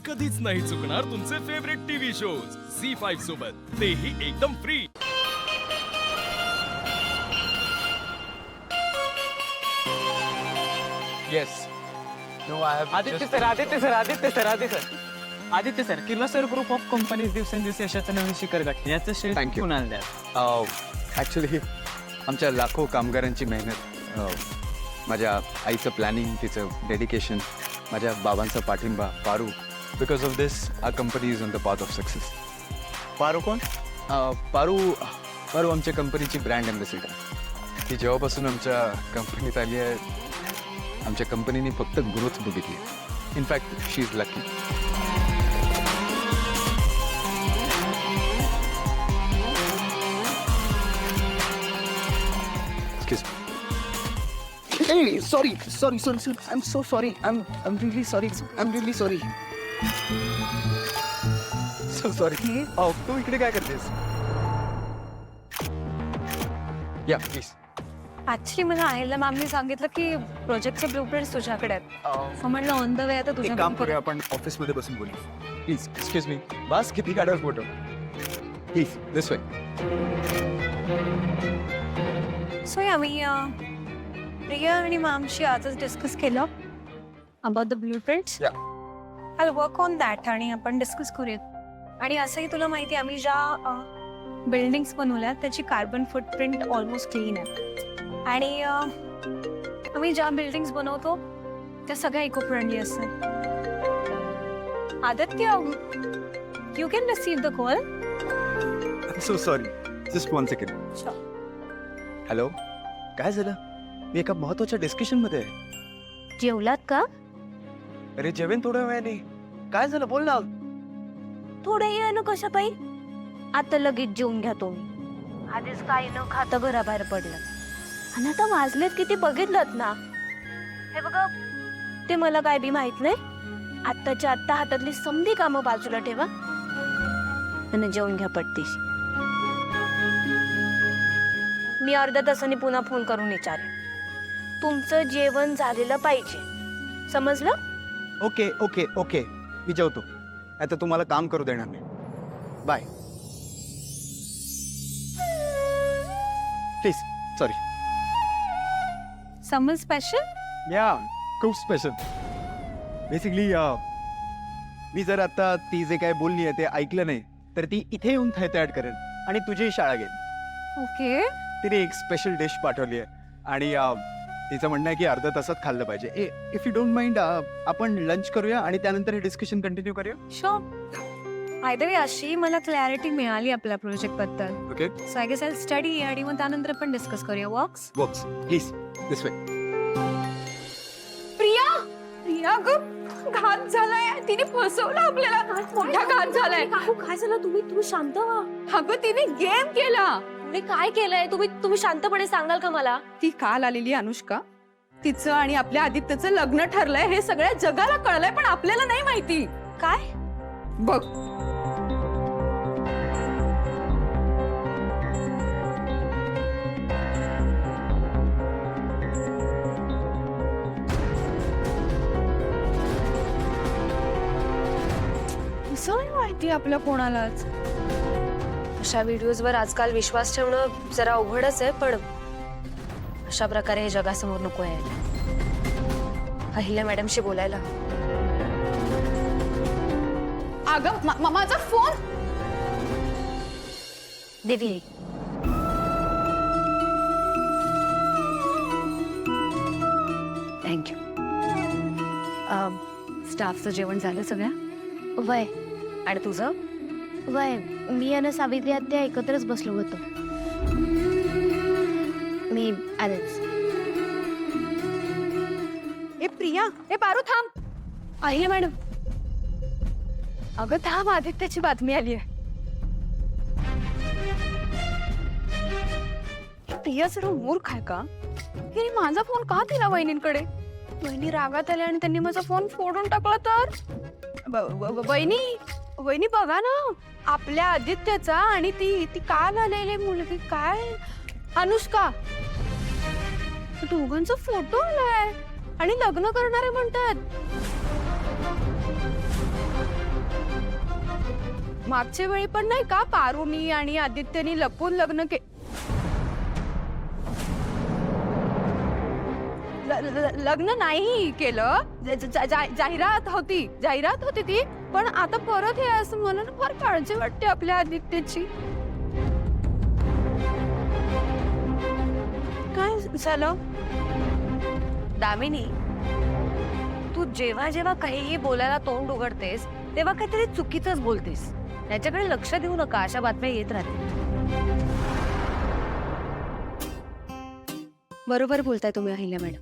कधीच नाही चुकणार तुमचे फेवरेट टीव्ही शोज झी5 सोबत, तेही एकदम free. Yes. No, I have. Aditya sir Kirloskar group of companies दिवसेंदिवस यशाचं नवीन शिखर गाठले याचं श्रेय Thank you. कुणाला द्या? ॲक्च्युली आमच्या लाखो कामगारांची मेहनत, माझ्या आईचं प्लॅनिंग, तिचं डेडिकेशन, माझ्या बाबांचा पाठिंबा, Paru. Because of this our company is on the path of success. Paru कोण? पारू पारू आमच्या कंपनीची ब्रँड अँबॅसिडर. ती जेव्हापासून आमच्या कंपनीत आली आहे, आमच्या कंपनीने फक्त ग्रोथ बघितली. In fact she is lucky. Excuse me. Hey, sorry. I'm so sorry. I'm really sorry. I'm really sorry. So sorry. तू इकडे काय करतेस? या प्लीज. ऍक्च्युली मला आयला मॅमनी सांगितलं की प्रोजेक्टचे ब्लूप्रिंट्स तुझ्याकडे आहेत. सो म्हणलं ऑन द वे आता एक काम करूया, तुझ्या आपण ऑफिसमध्ये बसून बोलू. Please excuse me. बस किती काढाल photo? Please this way. So आम्ही प्रिया आणि मॅमशी आजच डिस्कस केलं about the blueprints. I work on that आणि आपण डिस्कस करूयात. आणि असंही तुला माहिती आहे, आम्ही ज्या बिल्डिंग्स बनवल्या त्याची कार्बन फुटप्रिंट ऑलमोस्ट क्लीन आहे. आणि आम्ही ज्या बिल्डिंग्स बनवतो त्या सगळ्या इको फ्रेंडली असतात. Aditya, you can receive the call. So sorry. Just 1 second. Hello, काय झालं? मी एका महत्वाच्या डिस्कशन मध्ये आहे. जेवलात का? अरे जेवेन थोड्या वेळाने. काय झालं, बोल ना. थोडं ये ना कशा पायी. आता लगेच जेवून घ्या तुम्ही. आधीच काही न खाता घराबाहेर पडलं आणि आता वाजलेत किती बघितलं ना. हे बघा, ते मला काय बी माहित नाही. आत्ताच्या आत्ता हातातली समधी कामं बाजूला ठेवा आणि जेवून घ्या पट्टीशी. मी अर्ध्या तासाने पुन्हा फोन करून विचारेन. तुमचं जेवण झालेलं पाहिजे, समजलं? ओके ओके ओके, मी जेवतो. आता तुम्हाला काम करू देणार नाही. बाय. प्लीज. सॉरी. समज स्पेशल. या खूप स्पेशल. बेसिकली मी जर आता ती जे काय बोलली आहे ते ऐकलं नाही तर ती इथे येऊन थैथयाट करेल आणि तुझी शाळा घेईल. ओके. तिने एक स्पेशल डिश पाठवली आहे आणि तिचं म्हणणं आहे की अर्ध्या तासात खाल्लं पाहिजे. इफ यू डोंट माइंड, आपण लंच करूया आणि त्यानंतर हे डिस्कशन कंटिन्यू करूया. शुअर. आय द वे अशी मला क्लॅरिटी मिळाली आपल्या प्रोजेक्ट बद्दल. Okay, so I guess I study आणि मग त्यानंतर आपण डिस्कस करूया. Works. Please this way. Priya ग, घात झालाय. तिने फसवलं आपल्याला. मोठा घात झालाय. काय झालं? तुम्ही शांत व्हा. अगं तिने गेम केला. तुम्ही काय केलंय? तुम्ही शांतपणे सांगाल का मला? ती काल आलेली अनुष्का, तिचं आणि आपल्या आदित्यचं लग्न ठरलंय हे सगळ्या जगाला कळलंय, पण आपल्याला नाही माहिती. काय? बघ, असं नाही माहिती आपल्या कोणालाच. अशा व्हिडिओजवर आजकाल विश्वास ठेवणं जरा अवघडच आहे, पण अशा प्रकारे हे जगासमोर नको यायला. अहिल्या मॅडमशी बोलायला. अगं माझा फोन. देवी, थँक्यू. स्टाफचं जेवण झालं सगळ्या? वय आणि तुझं? वय मी आणि सावित्री आत्या एकत्रच बसलो होतो. मी आलेच. ए प्रिया, ए पारू थांब. आहे मॅडम. अगं थांब, आदित्याची बातमी आली आहे. प्रिया जरा मूर्ख आहे का? हिने माझा फोन का दिला वहिनींकडे? वहिनी रागात आल्या आणि त्यांनी माझा फोन फोडून टाकला तर? वहिनी बघा ना, आपल्या आदित्यचा आणि ती काल आलेली मुलगी काय अनुष्का, दोघांचा फोटो आलाय आणि लग्न करणारे म्हणतात. मागच्या वेळी पण नाही का पारुनी आणि आदित्यनी लपून लग्न लग्न नाही केलं. जाहिरात होती ती. पण आता परत हे असं मला ना फार काळजी वाटते आपल्या आदित्यची. काय झालं दामिनी? तू जेव्हा जेव्हा काहीही बोलायला तोंड उघडतेस तेव्हा काहीतरी चुकीचंच बोलतेस. त्याच्याकडे लक्ष देऊ नका, अशा बातम्या येत राहतील. बरोबर बोलताय तुम्ही अहिल्या मॅडम.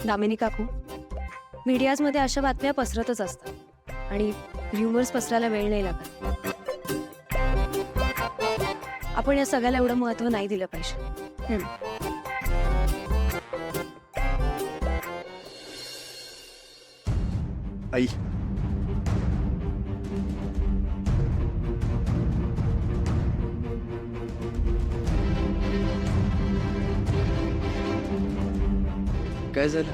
दामिनी काकू, मीडियाजमध्ये अशा बातम्या पसरतच असतात आणि र्युमर्स पसरायला वेळ नाही लागत. आपण या सगळ्याला एवढं महत्व नाही दिलं पाहिजे. आई, काय झालं?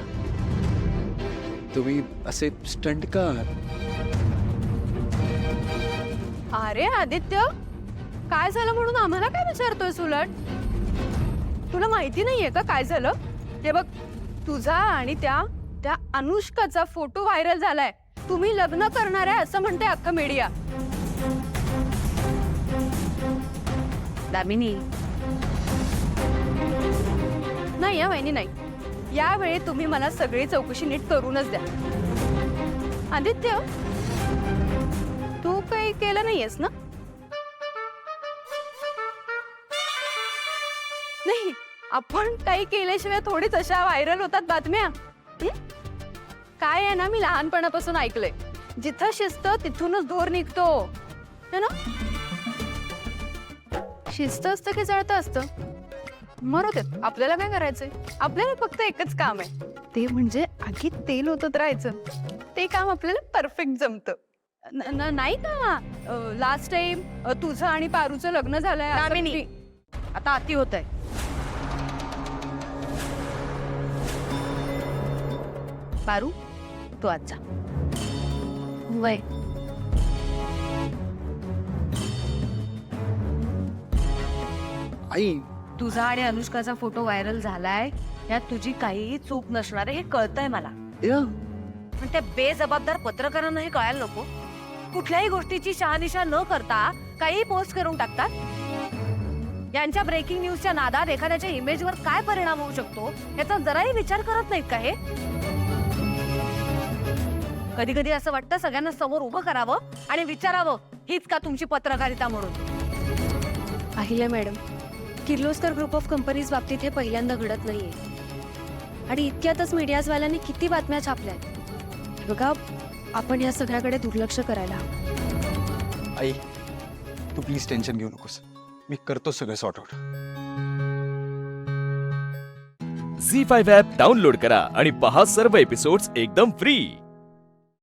तुम्ही असे स्टंट का आहात? अरे आदित्य, काय झालं म्हणून आम्हाला काय विचारतोय उलट? तुला माहिती नाहीये का काय झालं? हे बघ, तुझा आणि त्या अनुष्काचा फोटो व्हायरल झालाय. तुम्ही लग्न करणार आहे असं म्हणते अख्खं मीडिया. दामिनी, नाही या वहिनी नाही. यावेळी तुम्ही मला सगळी चौकशी नीट करूनच द्या. आदित्य, तू काही केलं नाहीयेस ना? नाही, आपण काही केल्याशिवाय थोडीच अशा व्हायरल होतात बातम्या. काय आहे ना, मी लहानपणापासून ऐकलंय, जिथं शिस्त तिथूनच धोर निघतो, है ना? शिस्त असतं की जळतं असतं? मरू देत, आपल्याला काय करायचंय? आपल्याला फक्त एकच काम आहे, ते म्हणजे आगीत तेल ओतत राहायचं. ते काम आपल्याला परफेक्ट जमतं. नाही का लास्ट टाइम तुझं आणि पारूचं लग्न झालंय असं दामिनी, आता अति होत आहे. पारू, तू आज जा. वय आई, तुझा आणि अनुष्काचा फोटो व्हायरल झालाय, यात तुझी काहीही चूक नसणार आहे हे कळतंय मला. पण त्या बेजबाबदार पत्रकारांना हे कळायला नको. कुठल्याही गोष्टीची शहानिशा न करता काही पोस्ट करून टाकतात. यांच्या ब्रेकिंग न्यूजच्या नादात एखाद्याच्या इमेजवर काय परिणाम होऊ शकतो याचा जराही विचार करत नाहीत का हे? कधी कधी असं वाटतं सगळ्यांना समोर उभं करावं आणि विचारावं, हीच का तुमची पत्रकारिता म्हणून. Ahilya madam, Kirloskar group of companies बाबतीत हे पहिल्यांदा घडत नाहीये आणि इतक्यातच मीडियाजवाल्यांनी किती बातम्या छापल्यात. बघा, आपण या सगळ्याकडे दुर्लक्ष करायला हवं. आई, तू प्लीज टेन्शन घेऊ नकोस. मी करतो सगळं सॉर्ट आउट. झी5 ॲप डाउनलोड करा आणि पहा सर्व एपिसोड्स एकदम फ्री.